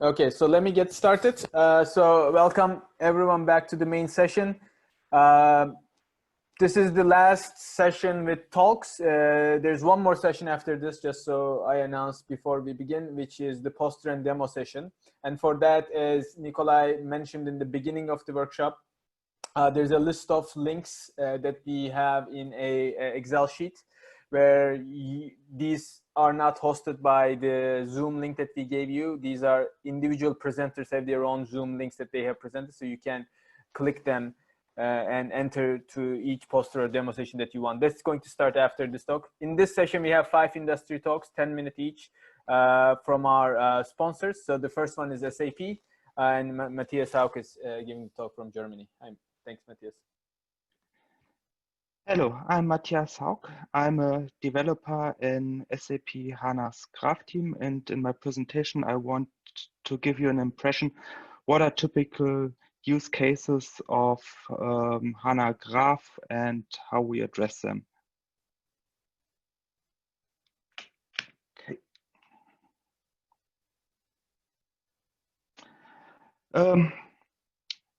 Okay, so let me get started. So welcome everyone back to the main session. This is the last session with talks. There's one more session after this, just so I announced before we begin, which is the poster and demo session. And for that, as Nikolai mentioned in the beginning of the workshop, there's a list of links that we have in a Excel sheet where these are not hosted by the Zoom link that we gave you. These are individual presenters have their own Zoom links that they have presented, so you can click them and enter to each poster or demo session that you want. That's going to start after this talk. In this session, we have 5 industry talks, 10 minutes each from our sponsors. So the first one is SAP, and Matthias Hauk is giving the talk from Germany. Thanks, Matthias. Hello, I'm Matthias Hauk. I'm a developer in SAP HANA's Graph team, and in my presentation, I want to give you an impression what are typical use cases of HANA Graph and how we address them. Okay.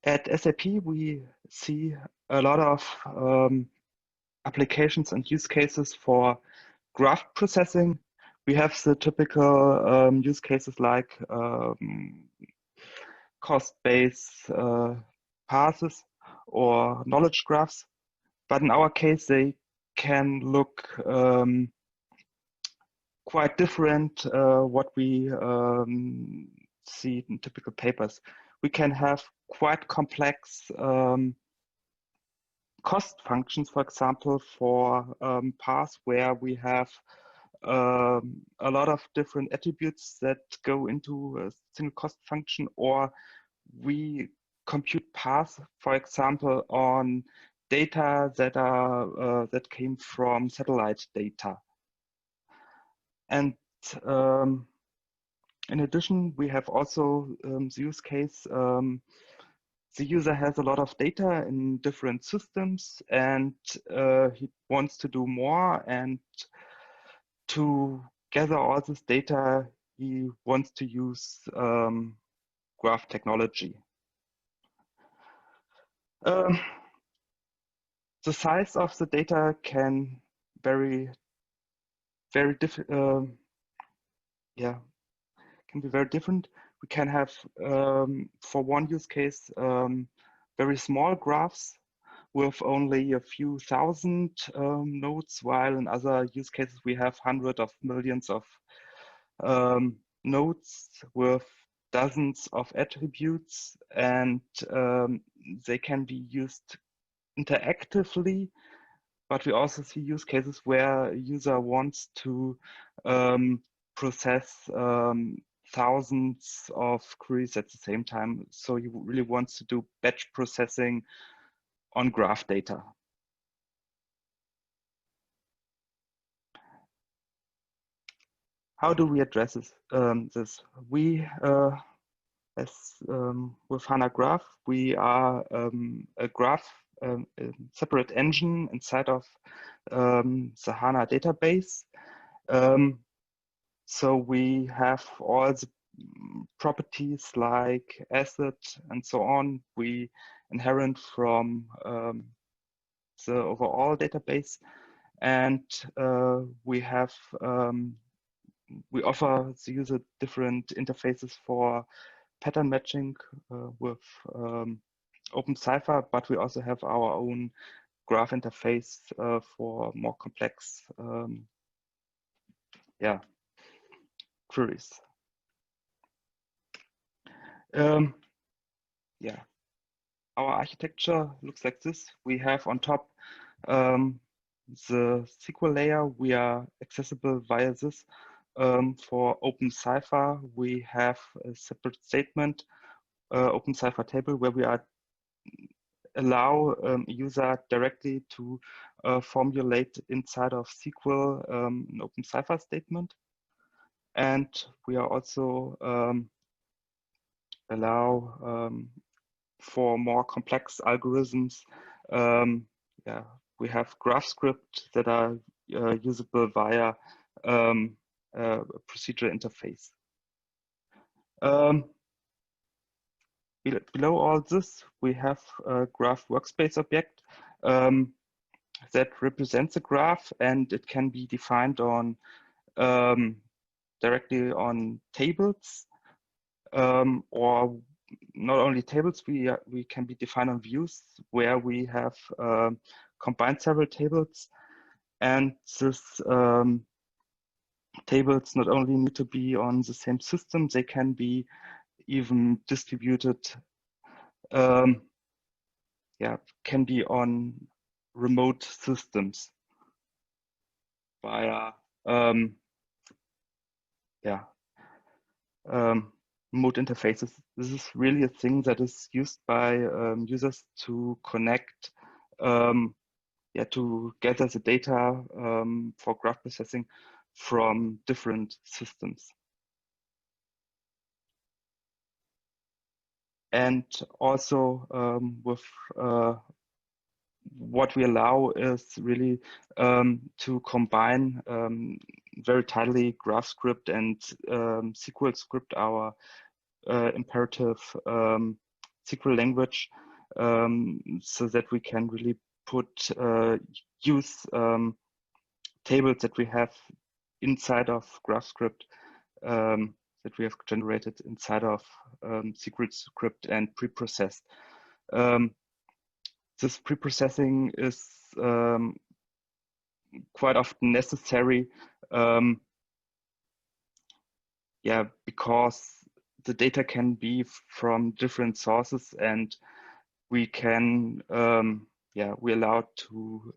At SAP, we see a lot of applications and use cases for graph processing. We have the typical use cases like cost-based paths or knowledge graphs, but in our case, they can look quite different what we see in typical papers. We can have quite complex cost functions, for example, for paths where we have a lot of different attributes that go into a single cost function, or we compute paths, for example, on data that are that came from satellite data. And in addition, we have also the use case. The user has a lot of data in different systems, and he wants to do more. And to gather all this data, he wants to use graph technology. The size of the data can vary, can be very different. We can have, for one use case, very small graphs with only a few thousand nodes, while in other use cases we have hundreds of millions of nodes with dozens of attributes, and they can be used interactively. But we also see use cases where a user wants to process thousands of queries at the same time. So he really wants to do batch processing on graph data. How do we address this? We, with HANA Graph, we are a graph, a separate engine inside of the HANA database. So we have all the properties like asset and so on. We inherit from the overall database, and we have we offer the user different interfaces for pattern matching with OpenCipher, but we also have our own graph interface for more complex queries. Our architecture looks like this. We have on top the SQL layer. We are accessible via this. For OpenCipher, we have a separate statement, OpenCipher table, where we allow a user directly to formulate inside of SQL an OpenCipher statement. And we are also allow for more complex algorithms. We have GraphScript that are usable via a procedure interface. Um, Below all this, we have a graph workspace object that represents a graph, and it can be defined on directly on tables, or not only tables. We can be defined on views where we have combined several tables, and this tables not only need to be on the same system, they can be even distributed. Yeah, can be on remote systems via yeah remote interfaces. This is really a thing that is used by users to connect, to gather the data for graph processing from different systems. And also with what we allow is really to combine very tightly GraphScript and SQL script, our imperative SQL language, so that we can really use tables that we have inside of GraphScript that we have generated inside of SQL script and pre-processed. This pre-processing is quite often necessary, because the data can be from different sources, and we can we allow to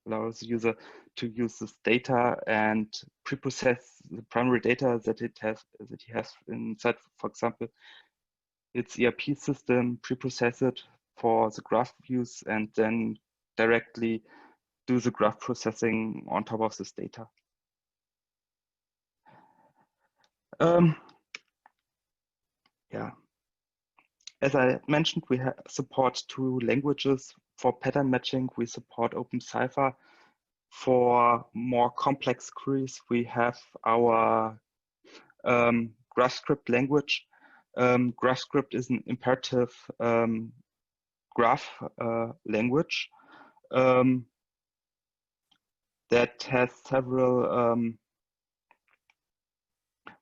allow the user to use this data and pre-process the primary data that he has inside, for example, its ERP system, pre-process it for the graph views, and then directly do the graph processing on top of this data. As I mentioned, we support 2 languages. For pattern matching, we support OpenCipher. For more complex queries, we have our GraphScript language. GraphScript is an imperative graph language that has several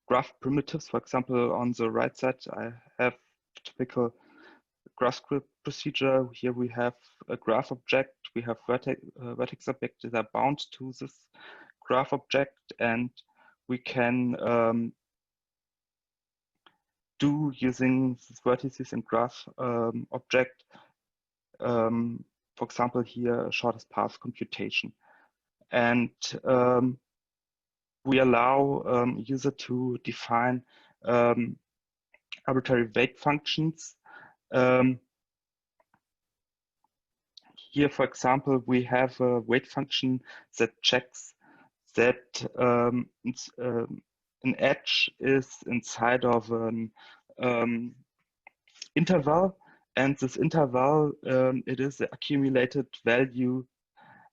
graph primitives. For example, on the right side, I have typical GraphScript procedure. Here we have a graph object, we have vertex object that are bound to this graph object, and we can do using these vertices and graph object, for example, here shortest path computation. And we allow user to define arbitrary weight functions. Here, for example, we have a weight function that checks that an edge is inside of an interval, and this interval, it is the accumulated value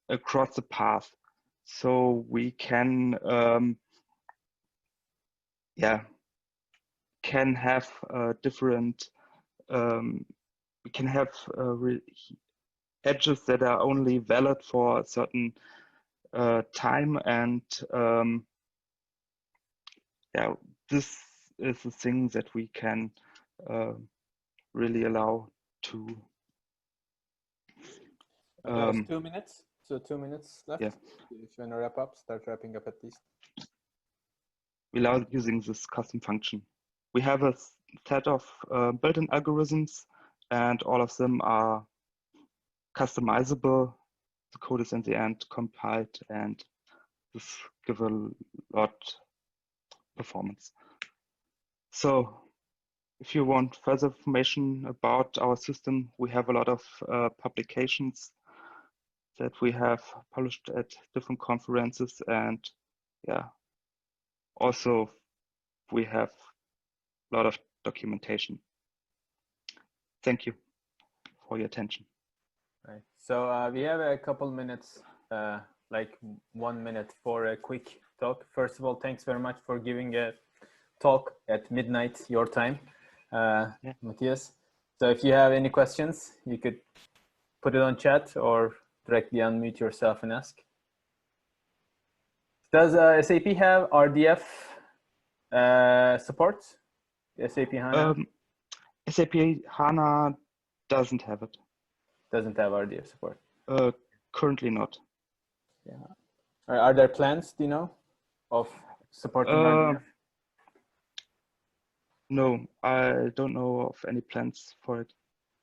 across the path. So we can have different, we can have edges that are only valid for a certain time, and this is the thing that we can really allow to. There's 2 minutes, so 2 minutes left. Yeah. If you want to wrap up, start wrapping up at least. We allow using this custom function. We have a set of built-in algorithms, and all of them are customizable. The code is in the end compiled, and this gives a lot performance. So if you want further information about our system, we have a lot of publications that we have published at different conferences, and also we have a lot of documentation. Thank you for your attention. Right. So we have a couple minutes, like 1 minute for a quick talk. First of all, thanks very much for giving a talk at midnight your time, Yeah. Matthias. So if you have any questions, you could put it on chat or directly unmute yourself and ask. Does SAP have RDF support? SAP HANA SAP HANA doesn't have it. doesn't have RDF support. Currently not. Yeah. Are there plans, do you know, of supporting RDF? No, I don't know of any plans for it.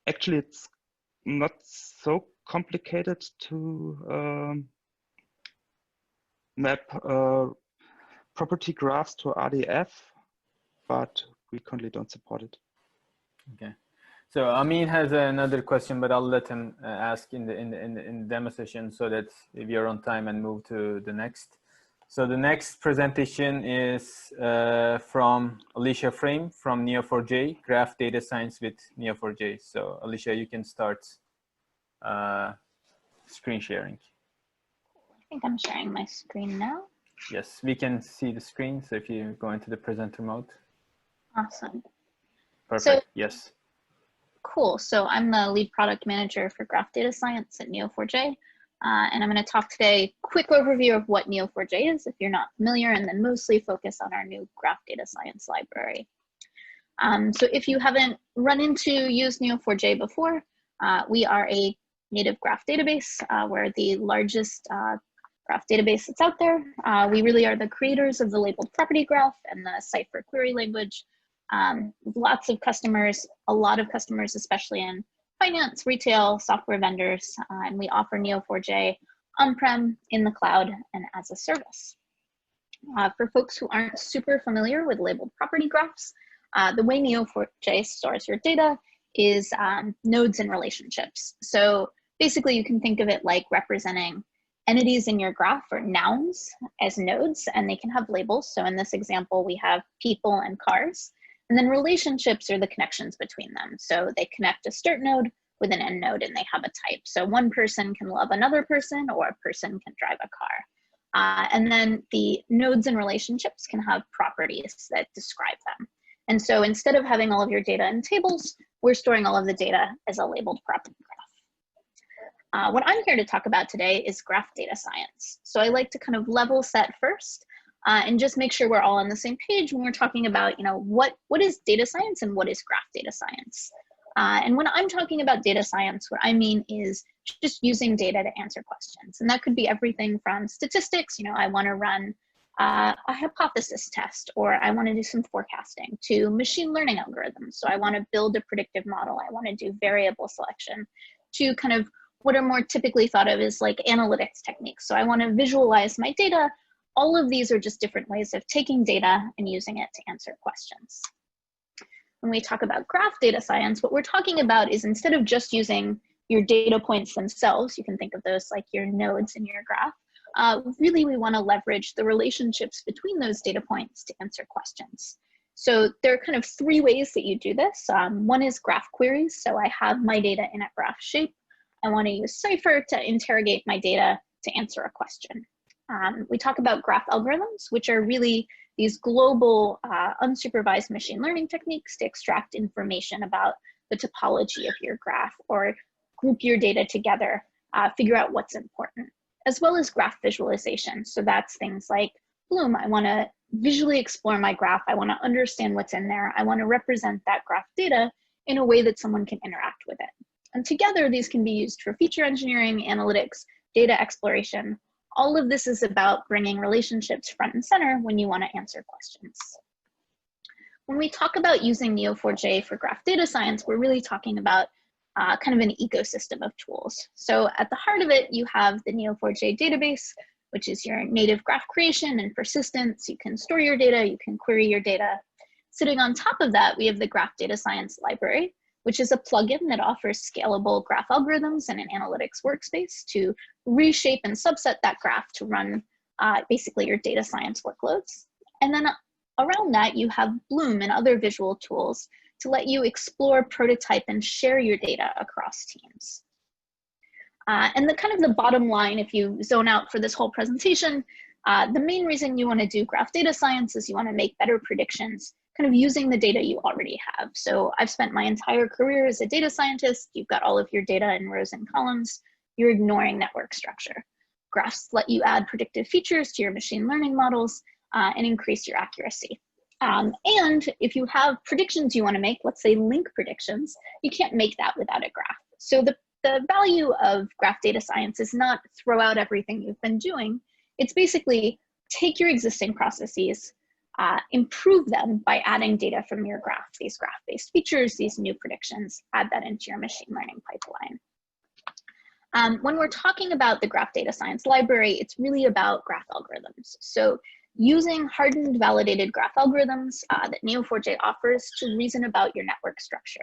Actually, it's not so complicated to map property graphs to RDF, but we currently don't support it. Okay. So Amin has another question, but I'll let him ask in the demo session so that if you're on time and move to the next. So the next presentation is from Alicia Frame from Neo4j, Graph Data Science with Neo4j. So Alicia, you can start screen sharing. I think I'm sharing my screen now. Yes, we can see the screen. So if you go into the presenter mode. Awesome. Perfect, yes. Cool, so I'm the lead product manager for Graph Data Science at Neo4j. And I'm going to talk today, quick overview of what Neo4j is if you're not familiar, and then mostly focus on our new Graph Data Science library. So if you haven't used Neo4j before, we are a native graph database. We're the largest graph database that's out there. We really are the creators of the labeled property graph and the Cypher query language. Lots of customers, a lot of customers, especially in finance, retail, software vendors, and we offer Neo4j on-prem, in the cloud, and as a service. For folks who aren't super familiar with labeled property graphs, the way Neo4j stores your data is nodes and relationships. So basically you can think of it like representing entities in your graph or nouns as nodes, and they can have labels. So in this example, we have people and cars. And then relationships are the connections between them. So they connect a start node with an end node and they have a type. So one person can love another person or a person can drive a car. And then the nodes and relationships can have properties that describe them. And so instead of having all of your data in tables, we're storing all of the data as a labeled property graph. What I'm here to talk about today is graph data science. So I like to kind of level set first. And just make sure we're all on the same page when we're talking about, what is data science and what is graph data science. And when I'm talking about data science, what I mean is just using data to answer questions. And that could be everything from statistics, I want to run a hypothesis test, or I want to do some forecasting, to machine learning algorithms. So I want to build a predictive model. I want to do variable selection, to kind of what are more typically thought of as like analytics techniques. So I want to visualize my data. All of these are just different ways of taking data and using it to answer questions. When we talk about graph data science, what we're talking about is instead of just using your data points themselves, you can think of those like your nodes in your graph, really we want to leverage the relationships between those data points to answer questions. So there are kind of three ways that you do this. One is graph queries. So I have my data in a graph shape. I want to use Cypher to interrogate my data to answer a question. We talk about graph algorithms, which are really these global unsupervised machine learning techniques to extract information about the topology of your graph or group your data together, figure out what's important, as well as graph visualization. So that's things like Bloom. I want to visually explore my graph. I want to understand what's in there. I want to represent that graph data in a way that someone can interact with it. And together, these can be used for feature engineering, analytics, data exploration. All of this is about bringing relationships front and center when you want to answer questions. When we talk about using Neo4j for graph data science, we're really talking about kind of an ecosystem of tools. So at the heart of it, you have the Neo4j database, which is your native graph creation and persistence. You can store your data, you can query your data. Sitting on top of that, we have the graph data science library, which is a plugin that offers scalable graph algorithms and an analytics workspace to reshape and subset that graph to run basically your data science workloads. And then around that, you have Bloom and other visual tools to let you explore, prototype, and share your data across teams. And the kind of the bottom line, if you zone out for this whole presentation, The main reason you want to do graph data science is you want to make better predictions kind of using the data you already have. So I've spent my entire career as a data scientist. You've got all of your data in rows and columns. You're ignoring network structure. Graphs let you add predictive features to your machine learning models and increase your accuracy. And if you have predictions you want to make, let's say link predictions, you can't make that without a graph. So the value of graph data science is not throw out everything you've been doing. It's basically take your existing processes, improve them by adding data from your graph, these graph-based features, these new predictions, add that into your machine learning pipeline. When we're talking about the graph data science library, it's really about graph algorithms. So using hardened validated graph algorithms that Neo4j offers to reason about your network structure.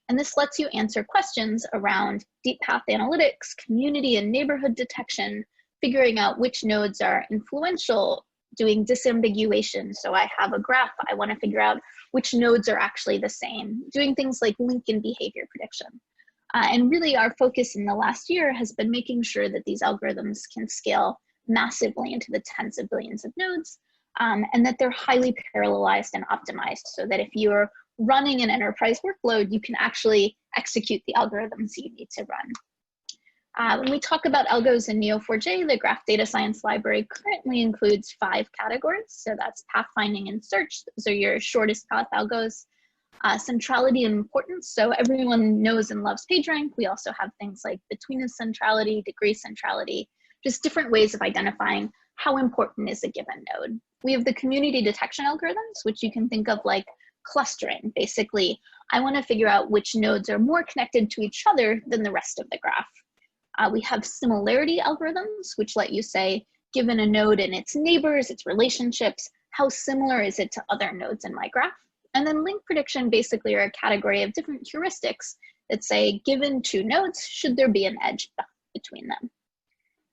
And this lets you answer questions around deep path analytics, community and neighborhood detection, figuring out which nodes are influential, doing disambiguation. So I have a graph, I want to figure out which nodes are actually the same, doing things like link and behavior prediction. And really our focus in the last year has been making sure that these algorithms can scale massively into the tens of billions of nodes, and that they're highly parallelized and optimized so that if you're running an enterprise workload, you can actually execute the algorithms you need to run. When we talk about algos in Neo4j, the graph data science library currently includes 5 categories. So that's pathfinding and search. Those are your shortest path algos. Centrality and importance. So everyone knows and loves PageRank. We also have things like betweenus centrality, degree centrality, just different ways of identifying how important is a given node. We have the community detection algorithms, which you can think of like clustering. Basically, I want to figure out which nodes are more connected to each other than the rest of the graph. We have similarity algorithms, which let you say, given a node and its neighbors, its relationships, how similar is it to other nodes in my graph? And then link prediction basically are a category of different heuristics that say, given 2 nodes, should there be an edge between them?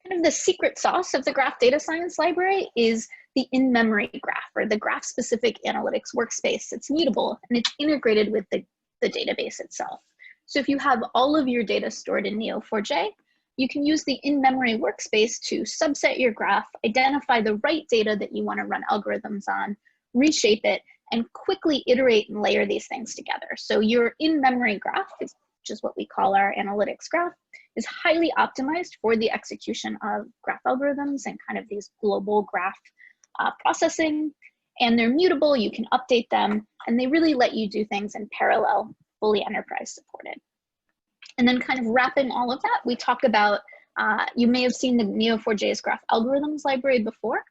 Kind of the secret sauce of the graph data science library is the in-memory graph, or the graph-specific analytics workspace. It's mutable and it's integrated with the database itself. So if you have all of your data stored in Neo4j, you can use the in-memory workspace to subset your graph, identify the right data that you want to run algorithms on, reshape it, and quickly iterate and layer these things together. So your in-memory graph, which is what we call our analytics graph, is highly optimized for the execution of graph algorithms and kind of these global graph processing. And they're mutable, you can update them, and they really let you do things in parallel, fully enterprise supported. And then kind of wrapping all of that, we talk about, you may have seen the Neo4j's graph algorithms library before.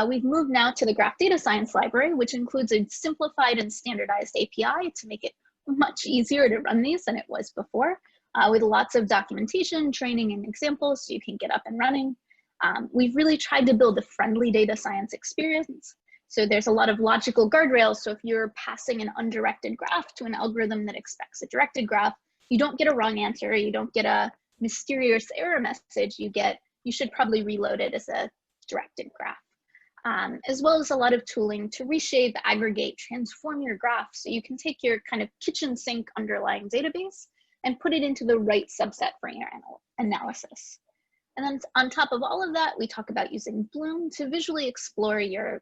We've moved now to the graph data science library, which includes a simplified and standardized API to make it much easier to run these than it was before, with lots of documentation, training, and examples so you can get up and running. We've really tried to build a friendly data science experience. So there's a lot of logical guardrails. So if you're passing an undirected graph to an algorithm that expects a directed graph, you don't get a wrong answer, you don't get a mysterious error message, you should probably reload it as a directed graph. As well as a lot of tooling to reshape, aggregate, transform your graph so you can take your kind of kitchen sink underlying database and put it into the right subset for your analysis. And then on top of all of that, we talk about using Bloom to visually explore your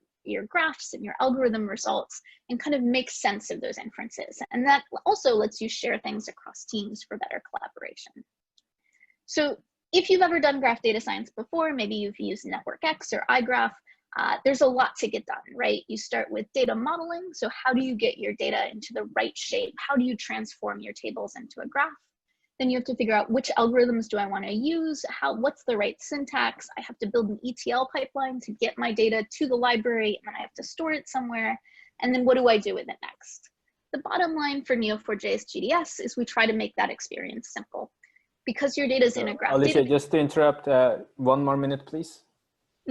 graphs and your algorithm results and kind of make sense of those inferences. And that also lets you share things across teams for better collaboration. So if you've ever done graph data science before, maybe you've used NetworkX or iGraph, there's a lot to get done, right? You start with data modeling. So how do you get your data into the right shape? How do you transform your tables into a graph? Then you have to figure out which algorithms do I want to use? What's the right syntax? I have to build an ETL pipeline to get my data to the library, and then I have to store it somewhere. And then what do I do with it next? The bottom line for Neo4j's GDS is we try to make that experience simple. Because your data is in a graph Alicia, database. just to interrupt, 1 more minute, please.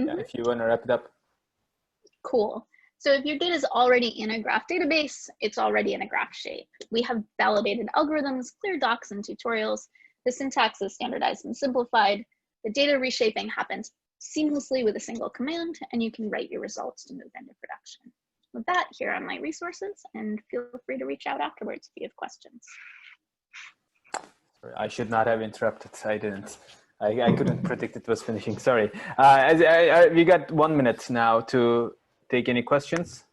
Mm-hmm. Yeah, if you want to wrap it up. Cool. So if your data is already in a graph database, it's already in a graph shape. We have validated algorithms, clear docs, and tutorials. The syntax is standardized and simplified. The data reshaping happens seamlessly with a single command, and you can write your results to move into production. With that, here are my resources, and feel free to reach out afterwards if you have questions. Sorry, I should not have interrupted. I didn't. I couldn't predict it was finishing. Sorry. We got 1 minute now to take any questions.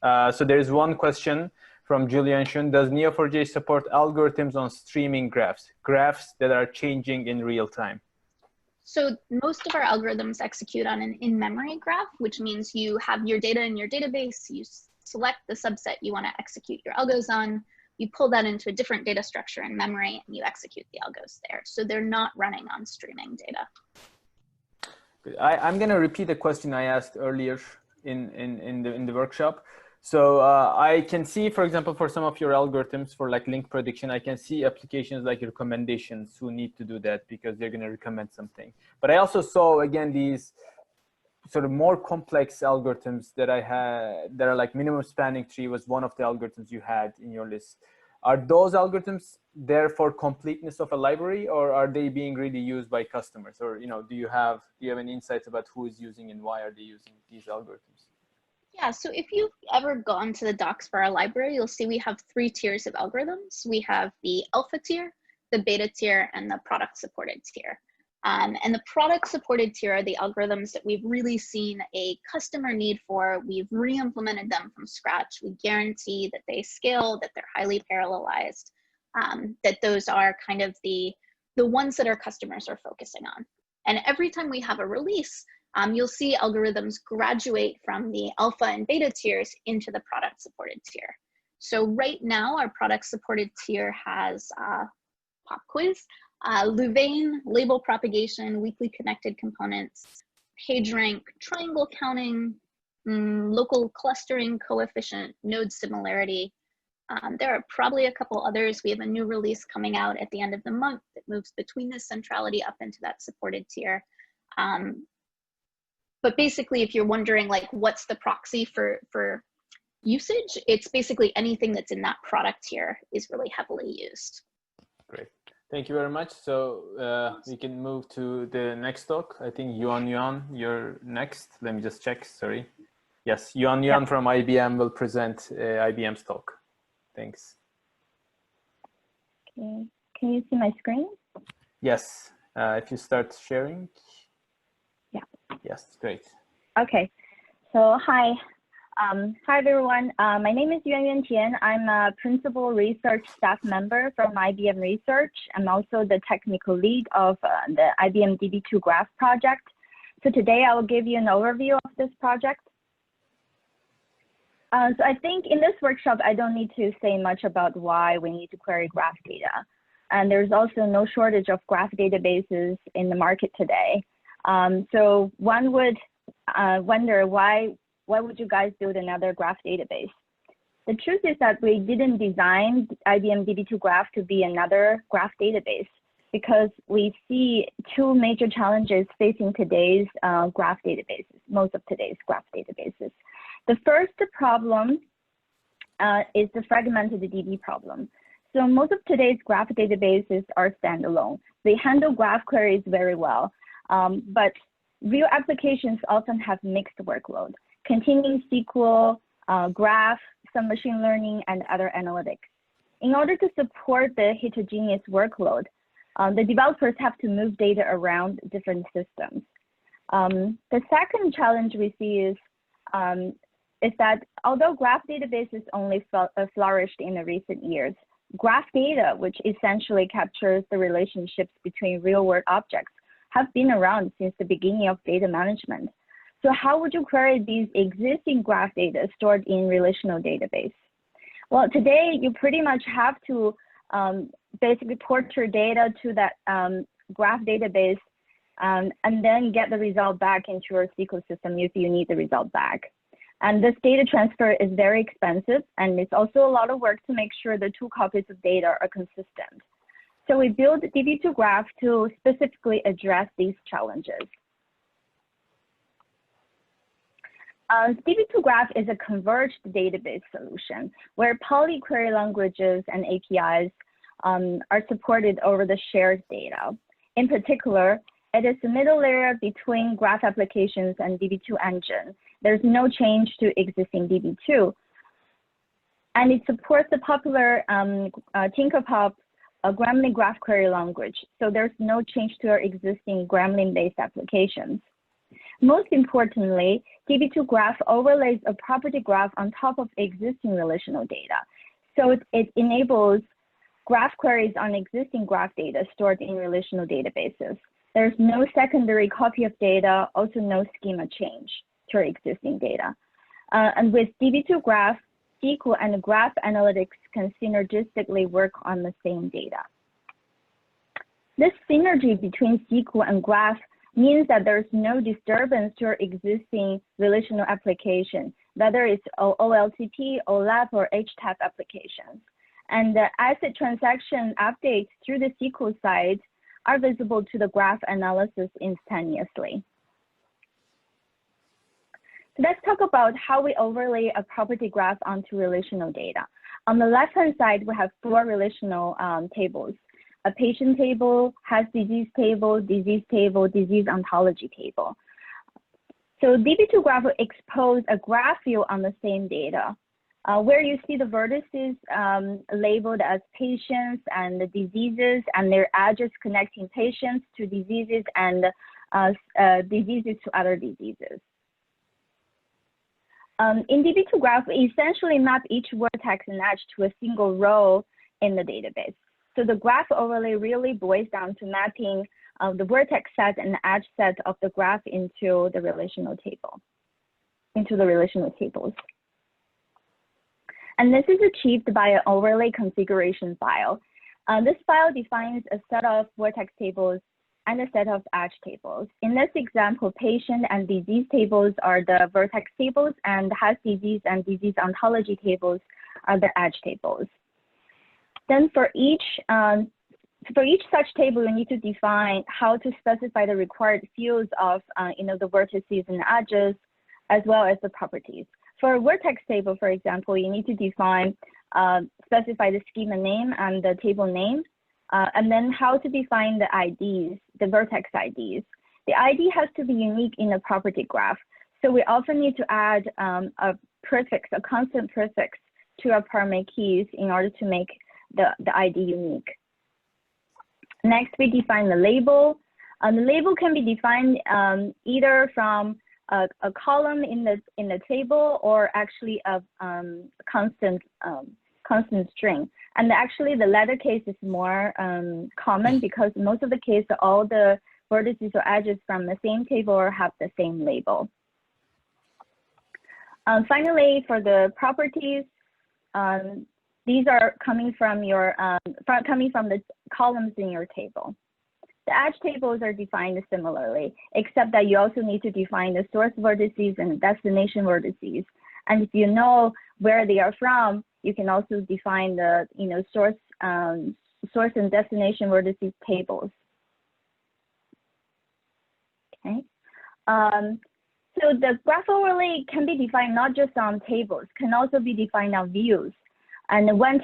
So there is one question from Julian Shun. Does Neo4j support algorithms on streaming graphs that are changing in real time? So most of our algorithms execute on an in-memory graph, which means you have your data in your database, you select the subset you want to execute your algos on, you pull that into a different data structure in memory, and you execute the algos there. So they're not running on streaming data. I'm going to repeat a question I asked earlier in the workshop. So I can see, for example, for some of your algorithms for like link prediction, I can see applications like recommendations who need to do that because they're going to recommend something. But I also saw, again, these sort of more complex algorithms that I had that are like minimum spanning tree was one of the algorithms you had in your list. Are those algorithms there for completeness of a library, or are they being really used by customers? Or, do you have any insights about who is using and why are they using these algorithms? Yeah, so if you've ever gone to the docs for our library, you'll see we have 3 tiers of algorithms. We have the alpha tier, the beta tier, and the product supported tier. And the product supported tier are the algorithms that we've really seen a customer need for. We've re-implemented them from scratch. We guarantee that they scale, that they're highly parallelized, that those are kind of the ones that our customers are focusing on. And every time we have a release, you'll see algorithms graduate from the alpha and beta tiers into the product supported tier. So right now, our product supported tier has pop quiz, Louvain, label propagation, weakly connected components, PageRank, triangle counting, local clustering coefficient, node similarity. There are probably a couple others. We have a new release coming out at the end of the month that moves between this centrality up into that supported tier. But basically, if you're wondering like what's the proxy for usage, it's basically anything that's in that product tier is really heavily used. Great. Thank you very much. So we can move to the next talk. I think Yuan, you're next. Let me just check, sorry. Yes, Yuan from IBM will present IBM's talk. Thanks. Okay, can you see my screen? Yes, if you start sharing. Yeah. Yes, great. Okay, so hi. Hi everyone, my name is Yuan Tian. I'm a principal research staff member from IBM Research. I'm also the technical lead of the IBM DB2 Graph project. So today I will give you an overview of this project. So I think in this workshop, I don't need to say much about why we need to query graph data. And there's also no shortage of graph databases in the market today. So one would wonder why would you guys build another graph database? The truth is that we didn't design IBM DB2 Graph to be another graph database because we see 2 major challenges facing today's graph databases, most of today's graph databases. The first problem is the fragmented DB problem. So most of today's graph databases are standalone. They handle graph queries very well, but real applications often have mixed workload, containing SQL, graph, some machine learning, and other analytics. In order to support the heterogeneous workload, the developers have to move data around different systems. The second challenge we see is that although graph databases only flourished in the recent years, graph data, which essentially captures the relationships between real-world objects, have been around since the beginning of data management. So how would you query these existing graph data stored in relational database? Well, today you pretty much have to basically port your data to that graph database and then get the result back into your SQL system if you need the result back. And this data transfer is very expensive, and it's also a lot of work to make sure the 2 copies of data are consistent. So we built DB2 Graph to specifically address these challenges. DB2 Graph is a converged database solution where poly query languages and APIs are supported over the shared data. In particular, it is the middle layer between graph applications and DB2 engine. There's no change to existing DB2. And it supports the popular Tinkerpop a Gremlin graph query language, so there's no change to our existing Gremlin-based applications. Most importantly, DB2 Graph overlays a property graph on top of existing relational data. So it enables graph queries on existing graph data stored in relational databases. There's no secondary copy of data, also no schema change to our existing data. And with DB2 Graph, SQL and Graph Analytics can synergistically work on the same data. This synergy between SQL and Graph means that there's no disturbance to our existing relational application, whether it's OLTP, OLAP, or HTAP applications. And the asset transaction updates through the SQL side are visible to the graph analysis instantaneously. So let's talk about how we overlay a property graph onto relational data. On the left-hand side, we have 4 relational tables: a patient table, has disease table, disease ontology table. So DB2 Graph will expose a graph view on the same data, where you see the vertices labeled as patients and the diseases and their address connecting patients to diseases and diseases to other diseases. In DB2 Graph, we essentially map each vertex and edge to a single row in the database. So the graph overlay really boils down to mapping the vertex set and the edge set of the graph into the relational table, into the relational tables. And this is achieved by an overlay configuration file. This file defines a set of vertex tables and a set of edge tables. In this example, patient and disease tables are the vertex tables, and has disease and disease ontology tables are the edge tables. Then for each such table, you need to define how to specify the required fields of the vertices and edges, as well as the properties. For a vertex table, for example, you need to define, specify the schema name and the table name, and then how to define the IDs, the vertex IDs. The ID has to be unique in a property graph. So we often need to add a prefix, a constant prefix to our primary keys in order to make the ID unique. Next, we define the label. The label can be defined either from a column in the table or actually a constant string. And actually, the latter case is more common because most of the case, all the vertices or edges from the same table have the same label. Finally, for the properties, these are coming from the columns in your table. The edge tables are defined similarly, except that you also need to define the source vertices and destination vertices. And if you know where they are from, you can also define the source and destination vertices tables. Okay. So the graph overlay can be defined not just on tables, can also be defined on views. And one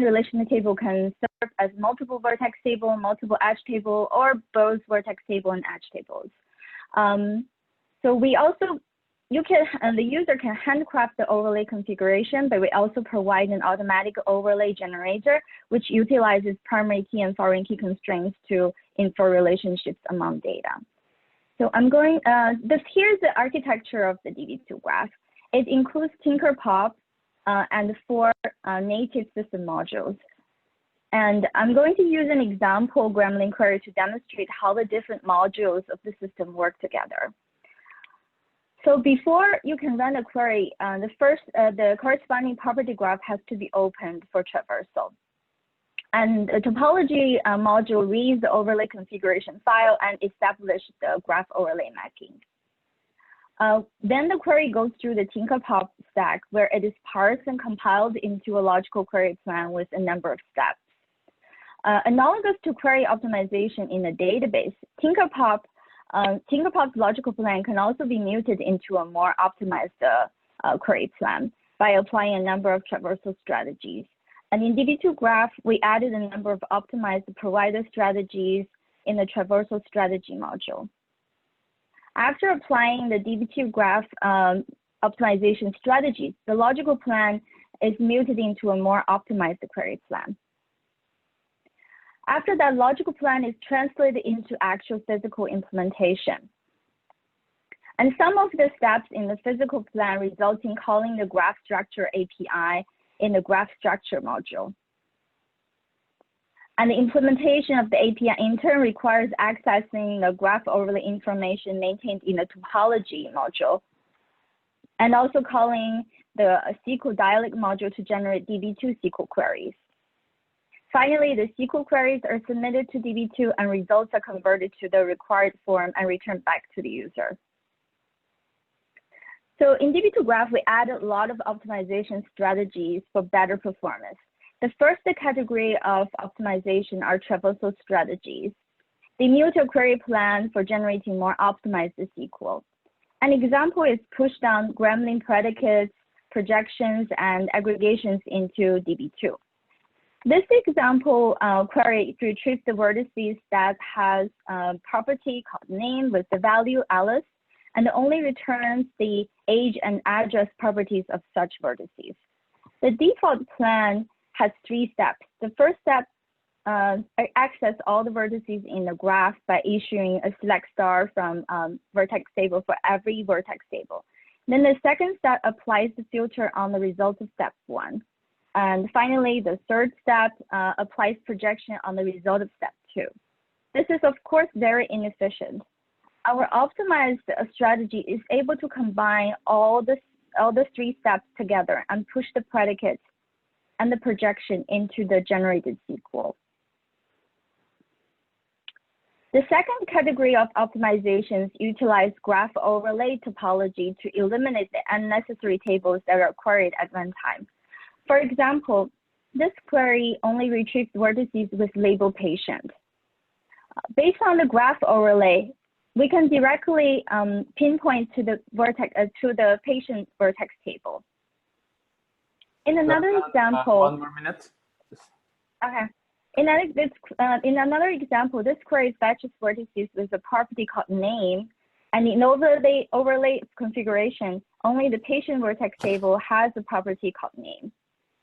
relational table can serve as multiple vertex table, multiple edge table, or both vertex table and edge tables. So we also, the user can handcraft the overlay configuration, but we also provide an automatic overlay generator, which utilizes primary key and foreign key constraints to infer relationships among data. So here's the architecture of the DB2 graph. It includes Tinkerpop, and 4 native system modules. And I'm going to use an example Gremlin query to demonstrate how the different modules of the system work together. So before you can run a query, the corresponding property graph has to be opened for traversal. And the topology module reads the overlay configuration file and establishes the graph overlay mapping. Then the query goes through the Tinkerpop stack, where it is parsed and compiled into a logical query plan with a number of steps. Analogous to query optimization in a database, Tinkerpop's logical plan can also be muted into a more optimized query plan by applying a number of traversal strategies. And in DB2 Graph, we added a number of optimized provider strategies in the traversal strategy module. After applying the DB2 Graph optimization strategies, the logical plan is muted into a more optimized query plan. After that, logical plan is translated into actual physical implementation. And some of the steps in the physical plan result in calling the graph structure API in the graph structure module. And the implementation of the API in turn requires accessing the graph overlay information maintained in the topology module, and also calling the SQL dialect module to generate DB2 SQL queries. Finally, the SQL queries are submitted to DB2 and results are converted to the required form and returned back to the user. So in DB2 Graph, we added a lot of optimization strategies for better performance. The first category of optimization are traversal strategies. They mute a query plan for generating more optimized SQL. An example is push down Gremlin predicates, projections, and aggregations into DB2. This example query retrieves the vertices that has a property called name with the value Alice, and only returns the age and address properties of such vertices. The default plan has 3 steps. The first step access all the vertices in the graph by issuing a select star from vertex table for every vertex table. Then the second step applies the filter on the result of step 1. And finally, the third step applies projection on the result of step 2. This is, of course, very inefficient. Our optimized strategy is able to combine all the 3 steps together and push the predicate and the projection into the generated SQL. The second category of optimizations utilize graph overlay topology to eliminate the unnecessary tables that are queried at runtime. For example, this query only retrieves vertices with label patient. Based on the graph overlay, we can directly pinpoint to the vertex to the patient vertex table. In another example, 1 more minute. Okay. In another example, this query fetches vertices with a property called name, and in overlay configuration, only the patient vertex table has a property called name.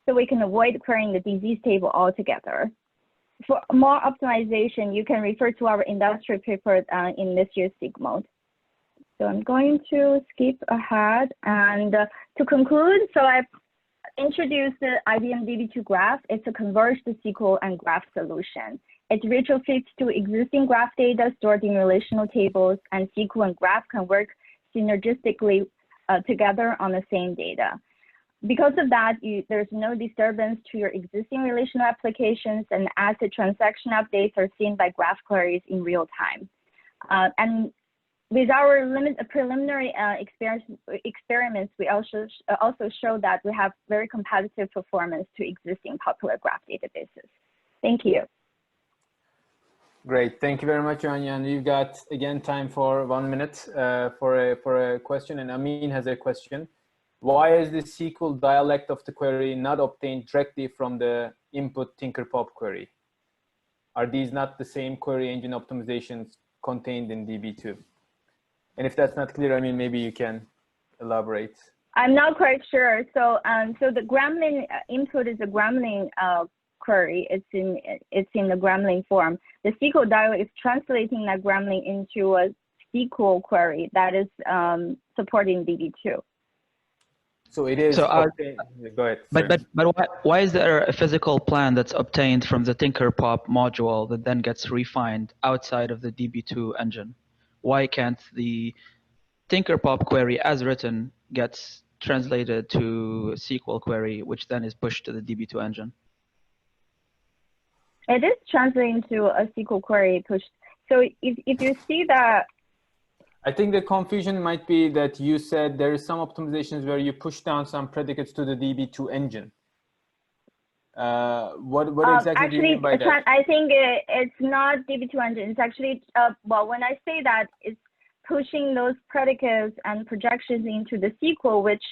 So we can avoid querying the disease table altogether. For more optimization, you can refer to our industry paper in this year's SIG mode. So I'm going to skip ahead, and to conclude, so I've introduced the IBM DB2 Graph. It's a converged SQL and graph solution. It retrofits to existing graph data stored in relational tables, and SQL and graph can work synergistically together on the same data. Because of that, there's no disturbance to your existing relational applications, and asset transaction updates are seen by graph queries in real time. And with our preliminary experiments, we also show that we have very competitive performance to existing popular graph databases. Thank you. Great, thank you very much, Anya. And we've got again time for 1 minute for a question. And Amin has a question. Why is the SQL dialect of the query not obtained directly from the input Tinkerpop query? Are these not the same query engine optimizations contained in DB2? And if that's not clear, I mean, maybe you can elaborate. I'm not quite sure. So, so the Gremlin input is a Gremlin query. It's in the Gremlin form. The SQL dialect is translating that Gremlin into a SQL query that is supporting DB2. So it is. So, go ahead. But why is there a physical plan that's obtained from the Tinkerpop module that then gets refined outside of the DB2 engine? Why can't the Tinkerpop query as written gets translated to a SQL query, which then is pushed to the DB2 engine? It is translating to a SQL query pushed. So if you see that, I think the confusion might be that you said there is some optimizations where you push down some predicates to the DB2 engine. What exactly do you mean by that? I think it's not DB2 engine. It's actually, well, when I say that, it's pushing those predicates and projections into the SQL, which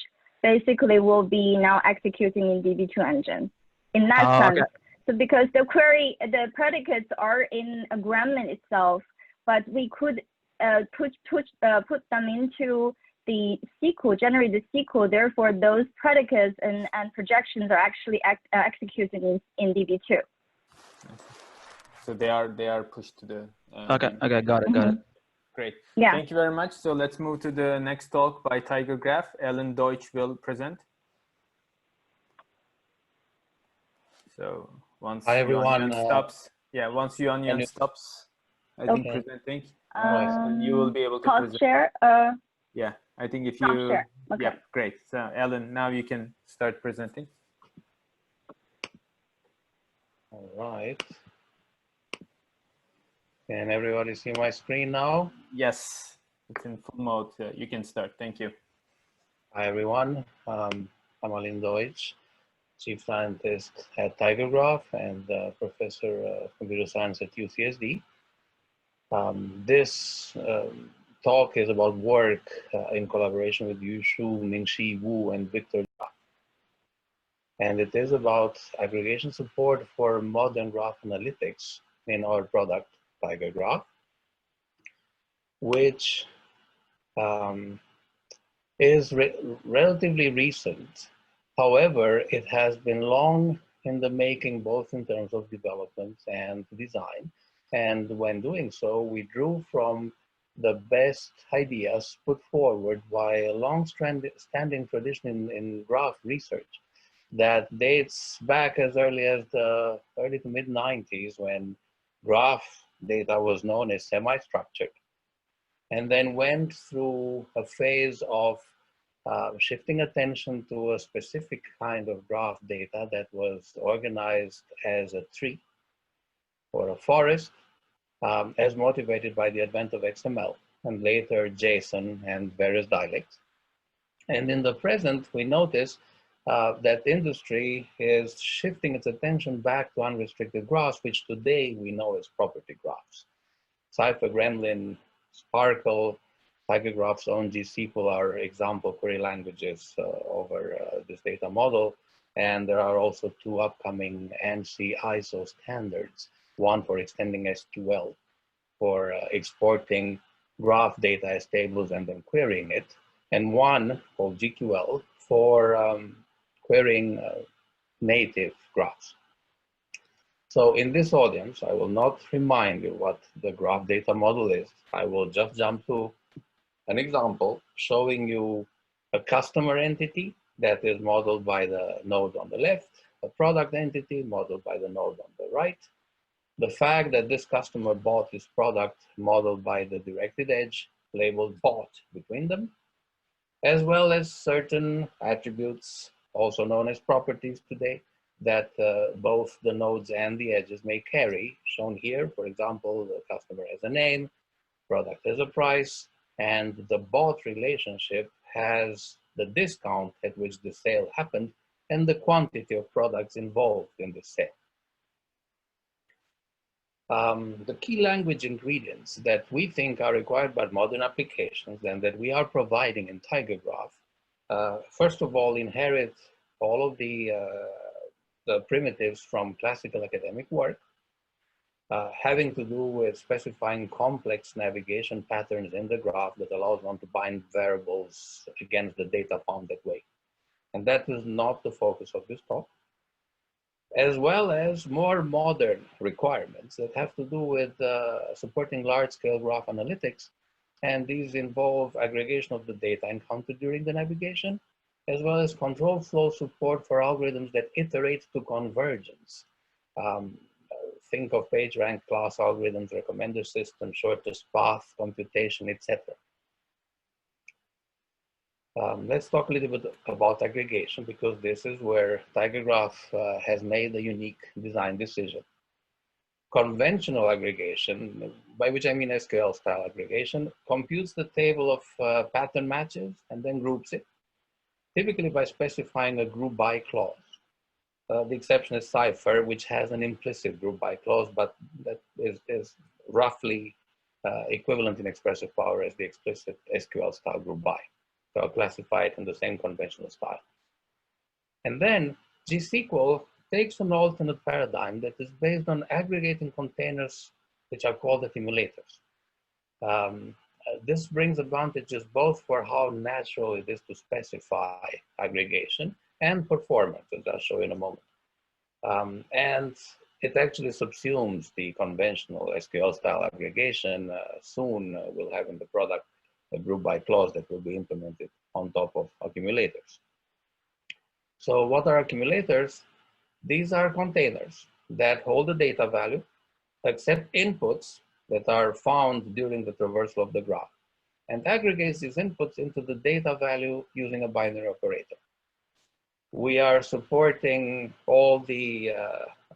basically will be now executing in DB2 engine. In that sense. Okay. So because the query, the predicates are in a Gremlin itself, but we could put them into the SQL, generate the SQL. Therefore, those predicates and projections are actually executed in DB2. So they are pushed to the. Okay, got it. Great. Yeah. Thank you very much. So let's move to the next talk by Tiger Graph. Ellen Deutsch will present. So once Hi everyone. stops, once Yuan stops, I think Okay. presenting, Um, you will be able to pause present. share. Yeah, I think if Stop you, share. Okay. yeah, great. So Ellen, now you can start presenting. All right. Can everybody see my screen now? Yes, it's in full mode. You can start. Thank you. Hi everyone. I'm Alin Deutsch, Chief Scientist at Tiger Graph and Professor of Computer Science at UCSD. This talk is about work in collaboration with Yu Shu, Mingxi Wu, and Victor. And it is about aggregation support for modern graph analytics in our product, Tiger Graph, which is relatively recent. However, it has been long in the making, both in terms of development and design. And when doing so, we drew from the best ideas put forward by a long-standing tradition in graph research that dates back as early as the early to mid 90s, when graph data was known as semi-structured, and then went through a phase of shifting attention to a specific kind of graph data that was organized as a tree or a forest, as motivated by the advent of XML and later JSON and various dialects. And in the present, we notice that industry is shifting its attention back to unrestricted graphs, which today we know as property graphs. Cypher, Gremlin, Sparkle, Tiger Graph's own GSQL are example query languages over this data model. And there are also two upcoming ANSI ISO standards, one for extending SQL for exporting graph data as tables and then querying it, and one called GQL for querying native graphs. So in this audience, I will not remind you what the graph data model is. I will just jump to an example showing you a customer entity that is modeled by the node on the left, a product entity modeled by the node on the right, the fact that this customer bought this product modeled by the directed edge labeled bought between them, as well as certain attributes, also known as properties today, that both the nodes and the edges may carry, shown here. For example, the customer has a name, product has a price, and the bought relationship has the discount at which the sale happened and the quantity of products involved in the sale. The key language ingredients that we think are required by modern applications and that we are providing in Tiger Graph, first of all, inherit all of the primitives from classical academic work, having to do with specifying complex navigation patterns in the graph that allows one to bind variables against the data found that way. And that is not the focus of this talk, as well as more modern requirements that have to do with supporting large-scale graph analytics. And these involve aggregation of the data encountered during the navigation, as well as control flow support for algorithms that iterate to convergence. Think of PageRank class algorithms, recommender system, shortest path, computation, etc. Let's talk a little bit about aggregation, because this is where Tiger Graph has made a unique design decision. Conventional aggregation, by which I mean SQL style aggregation, computes the table of pattern matches and then groups it, typically by specifying a group by clause. The exception is Cypher, which has an implicit group by clause, but that is roughly equivalent in expressive power as the explicit SQL style group by. So I'll classify it in the same conventional style. And then GSQL takes an alternate paradigm that is based on aggregating containers, which are called accumulators. This brings advantages both for how natural it is to specify aggregation and performance, as I'll show you in a moment. And it actually subsumes the conventional SQL style aggregation. Soon we'll have in the product a group by clause that will be implemented on top of accumulators. So what are accumulators? These are containers that hold the data value, accept inputs that are found during the traversal of the graph, and aggregates these inputs into the data value using a binary operator. We are supporting all the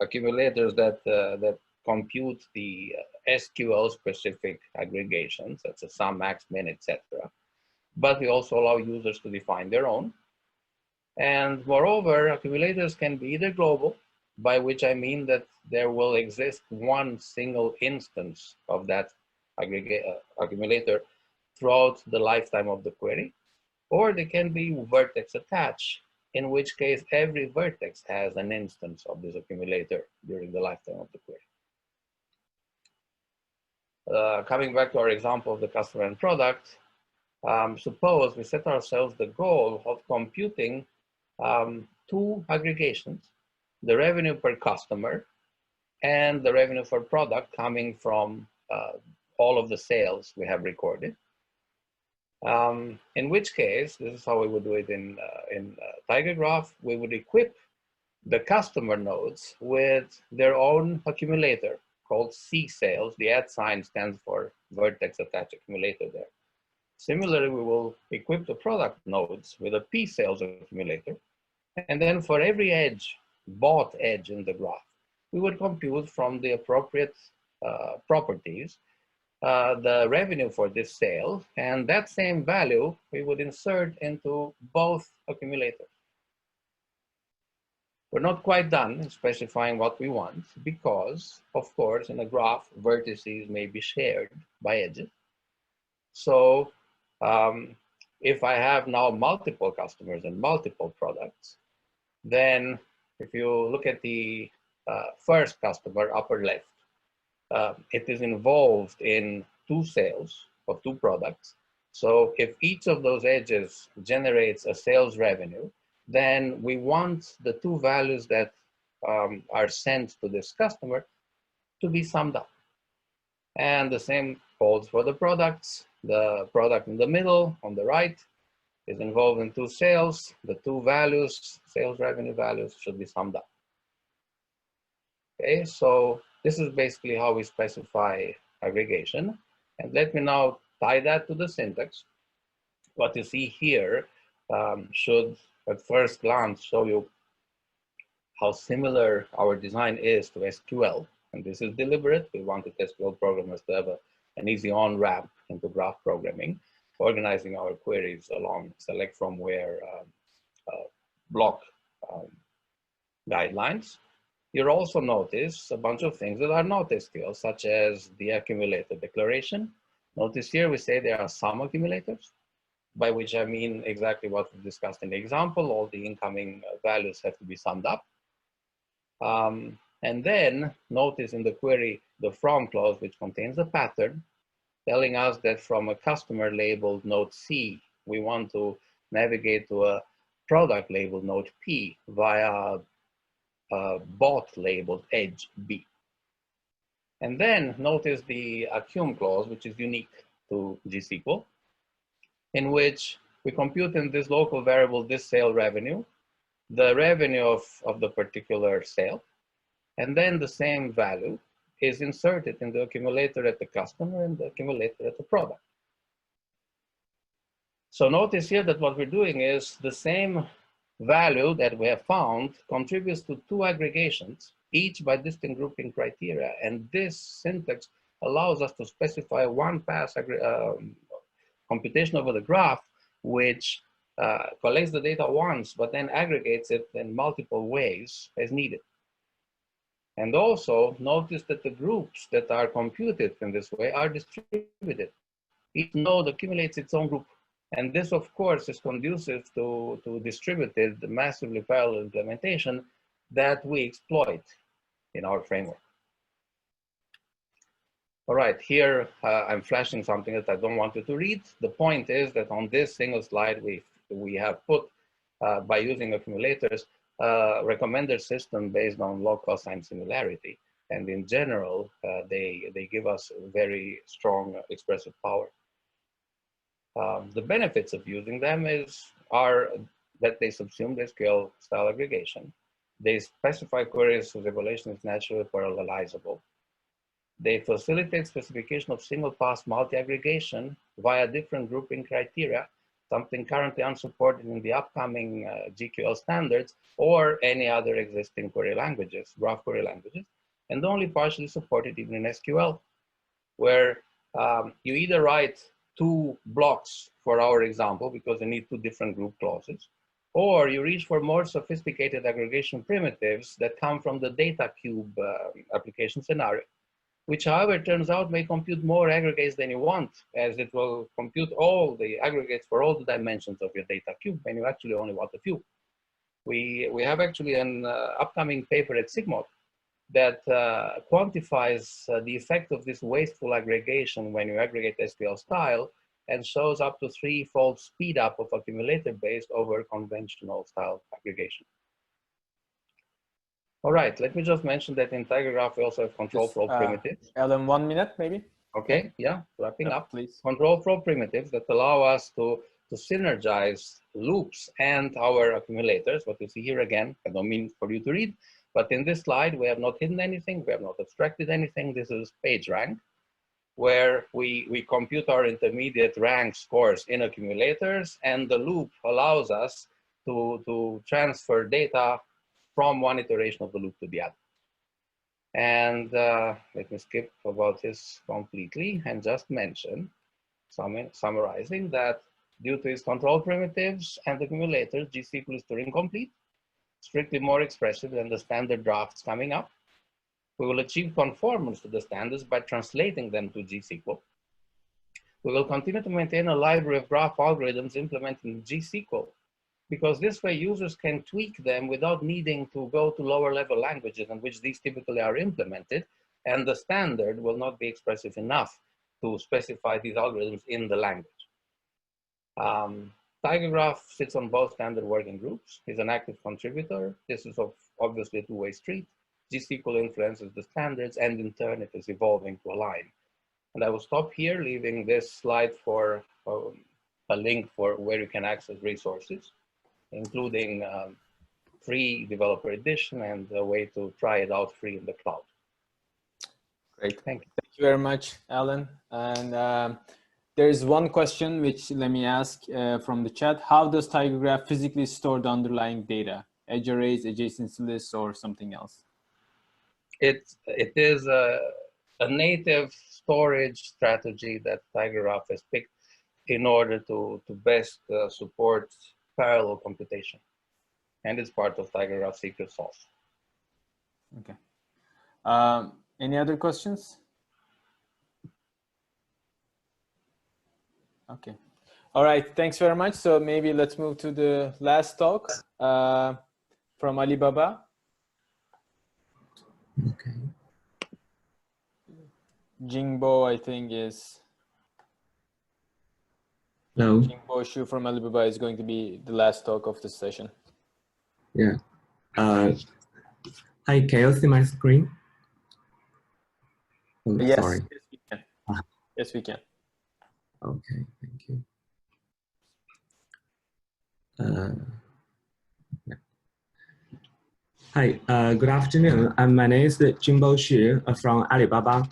accumulators that compute the SQL specific aggregations, such as sum, max, min, etc. But we also allow users to define their own. And moreover, accumulators can be either global, by which I mean that there will exist one single instance of that accumulator throughout the lifetime of the query, or they can be vertex attached, in which case every vertex has an instance of this accumulator during the lifetime of the query. Coming back to our example of the customer and product, suppose we set ourselves the goal of computing two aggregations, the revenue per customer and the revenue for product coming from all of the sales we have recorded. In which case, this is how we would do it in Tiger Graph. We would equip the customer nodes with their own accumulator called C sales. The @ sign stands for vertex attached accumulator there. Similarly, we will equip the product nodes with a P sales accumulator. And then for every edge, bought edge in the graph, we would compute from the appropriate properties the revenue for this sale, and that same value we would insert into both accumulators. We're not quite done in specifying what we want because, of course, in a graph, vertices may be shared by edges. So if I have now multiple customers and multiple products, then if you look at the first customer, upper left, it is involved in two sales of two products. So if each of those edges generates a sales revenue, then we want the two values that are sent to this customer to be summed up. And the same holds for the products. The product in the middle on the right is involved in two sales. The two values, sales revenue values, should be summed up. Okay, so this is basically how we specify aggregation. And let me now tie that to the syntax. What you see here should at first glance show you how similar our design is to SQL. And this is deliberate. We wanted SQL programmers to have an easy on-ramp into graph programming, organizing our queries along select from where block guidelines. You'll also notice a bunch of things that are not SQL, such as the accumulator declaration. Notice here we say there are some accumulators, by which I mean exactly what we discussed in the example. All the incoming values have to be summed up. And then notice in the query the from clause, which contains a pattern telling us that from a customer labeled node C, we want to navigate to a product labeled node P via a bot labeled edge B. And then notice the accum clause, which is unique to GSQL, in which we compute in this local variable this sale revenue, the revenue of the particular sale, and then the same value is inserted in the accumulator at the customer and the accumulator at the product. So notice here that what we're doing is the same value that we have found contributes to two aggregations, each by distinct grouping criteria. And this syntax allows us to specify one pass computation over the graph, which collects the data once, but then aggregates it in multiple ways as needed. And also notice that the groups that are computed in this way are distributed. Each node accumulates its own group. And this, of course, is conducive to distributed, massively parallel implementation that we exploit in our framework. All right, here I'm flashing something that I don't want you to read. The point is that on this single slide, we have put, by using accumulators, recommender system based on log cost time similarity. And in general, they give us very strong expressive power. The benefits of using them are that they subsume the SQL style aggregation. They specify queries whose evaluation is naturally parallelizable. They facilitate specification of single-pass multi-aggregation via different grouping criteria, something currently unsupported in the upcoming GQL standards or any other existing query languages, graph query languages, and only partially supported even in SQL, where you either write 2 blocks for our example, because you need 2 different group clauses, or you reach for more sophisticated aggregation primitives that come from the data cube application scenario, which however turns out may compute more aggregates than you want, as it will compute all the aggregates for all the dimensions of your data cube, and you actually only want a few. We have actually an upcoming paper at SIGMOD that quantifies the effect of this wasteful aggregation when you aggregate SQL style, and shows up to 3-fold speed up of accumulator based over conventional style aggregation. All right, let me just mention that in Tiger Graph we also have control flow primitives. Alan, 1 minute maybe? Okay, yeah, wrapping up. Please. Control flow primitives that allow us to synergize loops and our accumulators. What you see here again, I don't mean for you to read, but in this slide, we have not hidden anything. We have not abstracted anything. This is page rank, where we compute our intermediate rank scores in accumulators, and the loop allows us to transfer data from one iteration of the loop to the other. And let me skip about this completely and just mention, summarizing that due to its control primitives and accumulators, GSQL is Turing complete, strictly more expressive than the standard drafts coming up. We will achieve conformance to the standards by translating them to GSQL. We will continue to maintain a library of graph algorithms implementing GSQL, because this way users can tweak them without needing to go to lower level languages in which these typically are implemented, and the standard will not be expressive enough to specify these algorithms in the language. Tiger Graph sits on both standard working groups. He's an active contributor. This is obviously a two-way street. GSQL influences the standards, and in turn it is evolving to align. And I will stop here, leaving this slide for a link for where you can access resources, including free developer edition and a way to try it out free in the cloud. Great. Thank you. Thank you very much, Alan. And there's one question which let me ask from the chat. How does Tiger Graph physically store the underlying data? Edge arrays, adjacency lists, or something else? It is a native storage strategy that Tiger Graph has picked in order to best support parallel computation. And it's part of Tiger Graph's secret sauce. Okay. Any other questions? Okay. All right. Thanks very much. So maybe let's move to the last talk from Alibaba. Okay. Jingbo, I think, is. Hello. Jingbo Xu from Alibaba is going to be the last talk of this session. Yeah. Hi, can you see my screen? Oh, Yes. sorry. Yes, we can. Yes, we can. Okay, thank you. Yeah. Hi, good afternoon. My name is Jingbo Xu from Alibaba.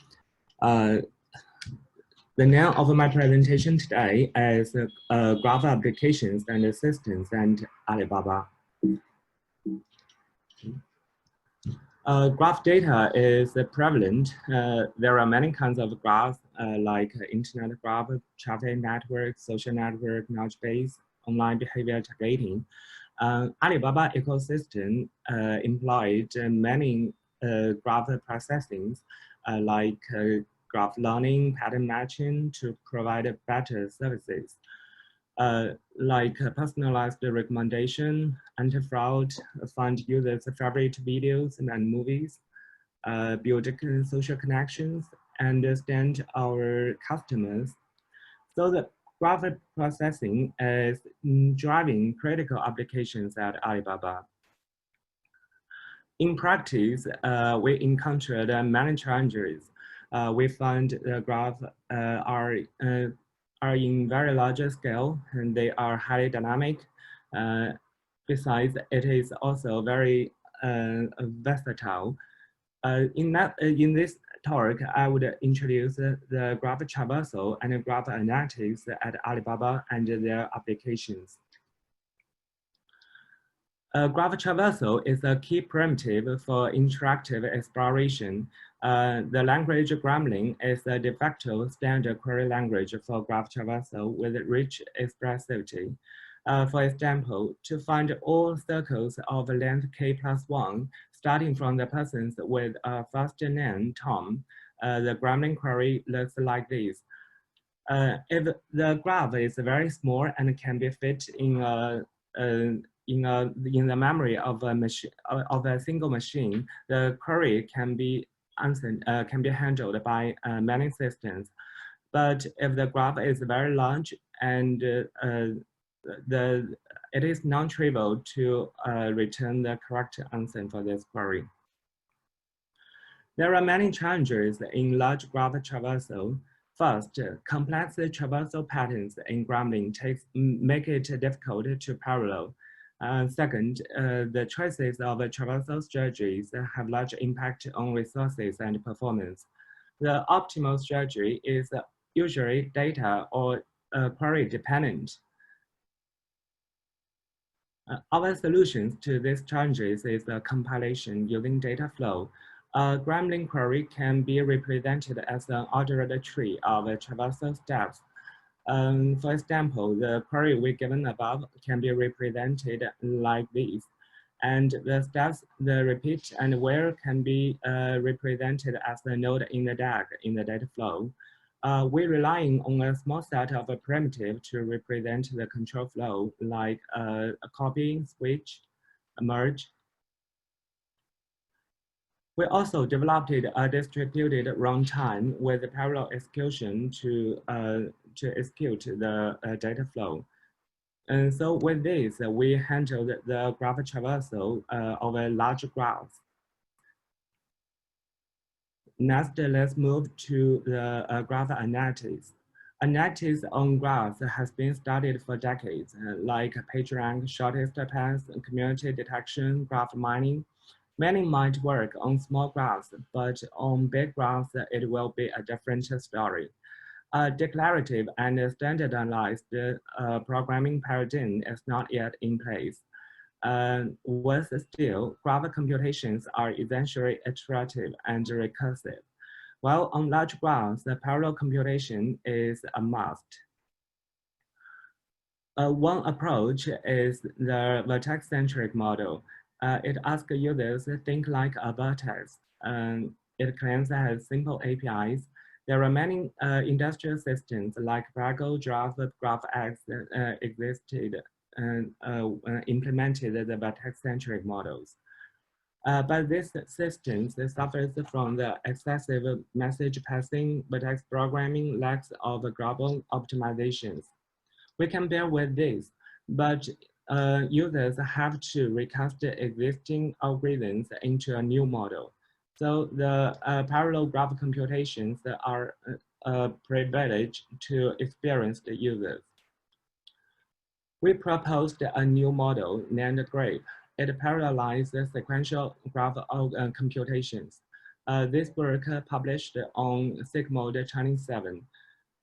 The name of my presentation today is Graph Applications and Systems and Alibaba. Graph data is prevalent. There are many kinds of graphs like internet graph, traffic network, social network, knowledge base, online behavior targeting. Alibaba ecosystem employed many graph processing like graph learning, pattern matching to provide better services. Like personalized recommendation, anti-fraud, find users' favorite videos and movies, build social connections, understand our customers. So the graph processing is driving critical applications at Alibaba. In practice, we encountered many challenges. We found the graph are in very large scale and they are highly dynamic. Besides, it is also very versatile. In this talk, I would introduce the graph traversal and graph analytics at Alibaba and their applications. Graph traversal is a key primitive for interactive exploration. The language Gremlin is a de facto standard query language for graph traversal with rich expressivity. For example, to find all circles of length k+1, starting from the persons with a first name Tom, the Gremlin query looks like this. If the graph is very small and can be fit in the memory of a machine of a single machine, the query can be handled by many systems. But if the graph is very large and it is non-trivial to return the correct answer for this query. There are many challenges in large graph traversal. First, complex traversal patterns in Gremlin make it difficult to parallel. Second, the choices of traversal strategies have large impact on resources and performance. The optimal strategy is usually data or query dependent. Our solutions to these challenges is a compilation using data flow. A Gremlin query can be represented as an ordered tree of traversal steps. For example, the query we given above can be represented like this. And the steps, the repeat and where can be represented as a node in the DAG in the data flow. We're relying on a small set of a primitive to represent the control flow, like a copy, switch, a merge. We also developed a distributed runtime with parallel execution to execute the data flow. And so with this, we handled the graph traversal of a large graph. Next, let's move to the graph analytics. Analytics on graphs has been studied for decades, like PageRank, shortest path, community detection, graph mining. Many might work on small graphs, but on big graphs, it will be a different story. A declarative and standardized programming paradigm is not yet in place. Worse still, graph computations are essentially iterative and recursive. While on large graphs, the parallel computation is a must. One approach is the vertex-centric model. It asks users to think like a vertex. It claims it has simple APIs. There are many industrial systems like Brago, Giraffe, GraphX existed and implemented the vertex-centric models. But this system suffers from the excessive message passing, vertex programming, lacks of global optimizations. We can bear with this, but users have to recast existing algorithms into a new model. So the parallel graph computations are privileged to experienced users. We proposed a new model named Grape. It parallelizes sequential graph computations. This work published on SIGMOD Chinese 7.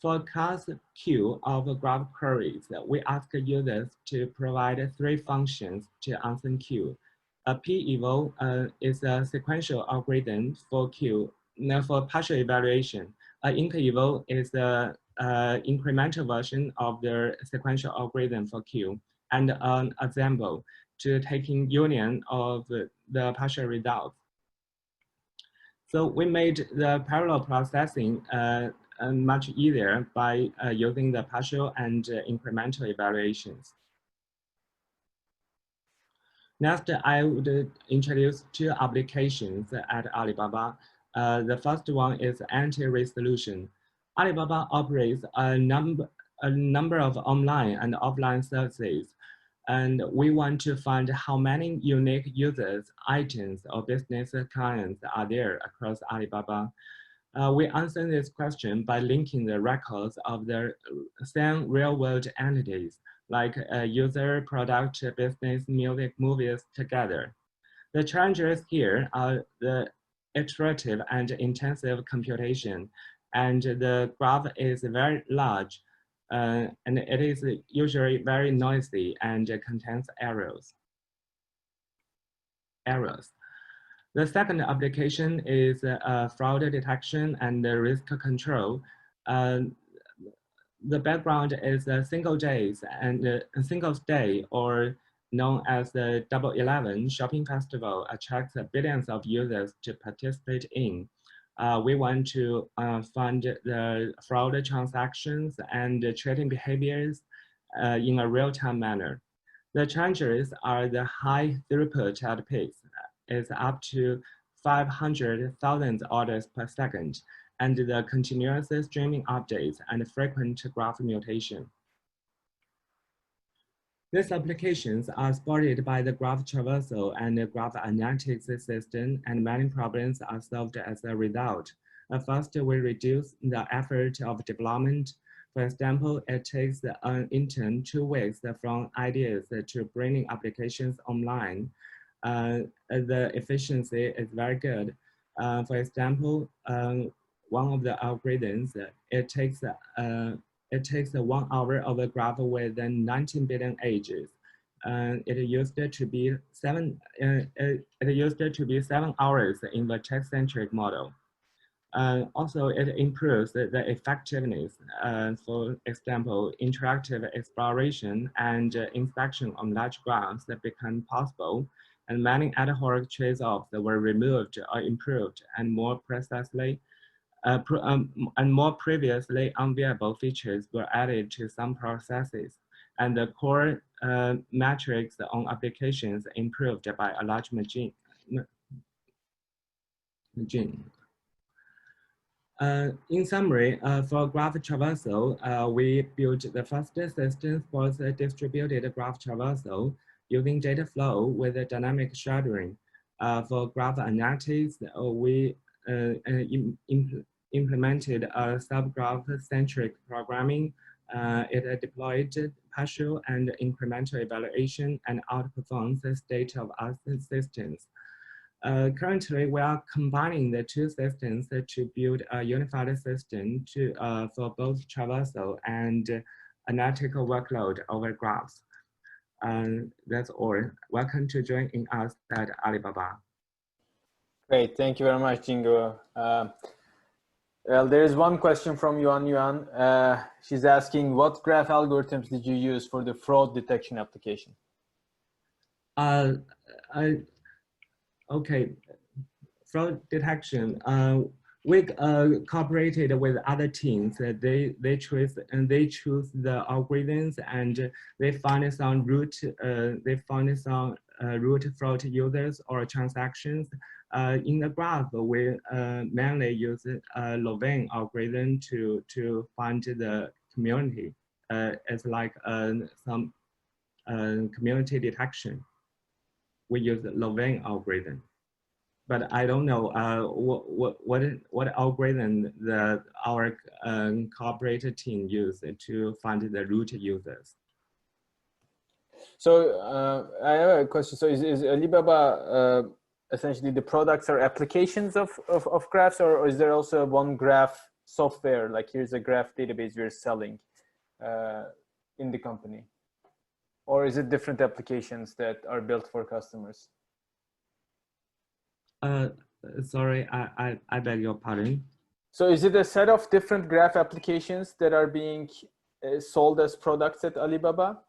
For class Q of graph queries, we ask users to provide 3 functions to answer Q. A p-eval is a sequential algorithm for Q for partial evaluation. Inc-eval is the incremental version of the sequential algorithm for Q, and an example to taking union of the partial results. So we made the parallel processing much easier by using the partial and incremental evaluations. Next, I would introduce 2 applications at Alibaba. The first one is anti-resolution. Alibaba operates a number of online and offline services. And we want to find how many unique users, items, or business clients are there across Alibaba. We answer this question by linking the records of the same real-world entities, like user, product, business, music, movies together. The challenges here are the iterative and intensive computation, and the graph is very large, and it is usually very noisy and contains errors. The second application is fraud detection and risk control. The background is a single days and a single day, or known as the Double 11 shopping festival, attracts billions of users to participate in. We want to fund the fraud transactions and trading behaviors in a real-time manner. The challenges are the high throughput at peaks is up to 500,000 orders per second, and the continuous streaming updates and frequent graph mutation. These applications are supported by the graph traversal and the graph analytics system, and many problems are solved as a result. First, we reduce the effort of development. For example, it takes an intern 2 weeks from ideas to bringing applications online. The efficiency is very good. For example, one of the algorithms, it takes 1 hour of a graph with 19 billion edges. It used to be 7 hours in the text-centric model. Also, it improves the effectiveness. For example, interactive exploration and inspection on large graphs that become possible, and many ad hoc trade-offs were removed or improved, and more precisely, and more previously unviable features were added to some processes, and the core metrics on applications improved by a large margin. In summary, for graph traversal, we built the first system for the distributed graph traversal using data flow with a dynamic shadowing. For graph analytics, we implemented a subgraph-centric programming. It deployed partial and incremental evaluation and outperforms the state-of-art systems. Currently, we are combining the 2 systems to build a unified system for both traversal and analytical workload over graphs. That's all. Welcome to joining us at Alibaba. Great, thank you very much, Jingo. Well, there is one question from Yuan. She's asking, what graph algorithms did you use for the fraud detection application? Okay, fraud detection. We cooperated with other teams. They choose the algorithms, and they find some root fraud users or transactions. In the graph, we mainly use a Louvain algorithm to find the community. It's like some community detection. We use the Louvain algorithm, but I don't know what algorithm our cooperated team used to find the root users. So I have a question. So is Alibaba essentially the products or applications of graphs, or is there also one graph software, like here's a graph database we're selling in the company? Or is it different applications that are built for customers? Sorry, I beg your pardon. So is it a set of different graph applications that are being sold as products at Alibaba?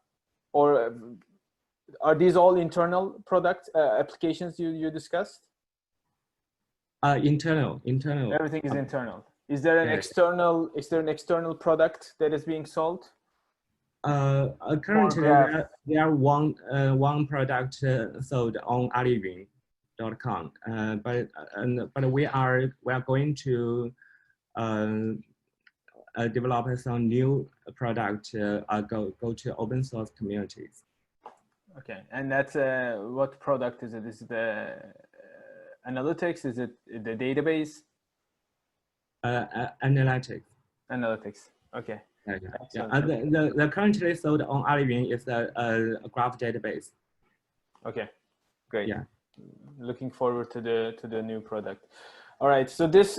Or are these all internal product applications you discussed? Internal. Everything is internal. Is there an external product that is being sold? Currently, there are one product sold on Alibaba.com, but we are going to develop some new product go to open source communities. Okay, and that's what product is it? Is it the analytics? Is it the database? Analytics. Analytics. Okay. Yeah. The currently sold on Aliyun is a graph database. Okay, great. Yeah. Looking forward to the new product. All right, so this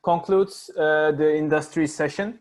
concludes the industry session.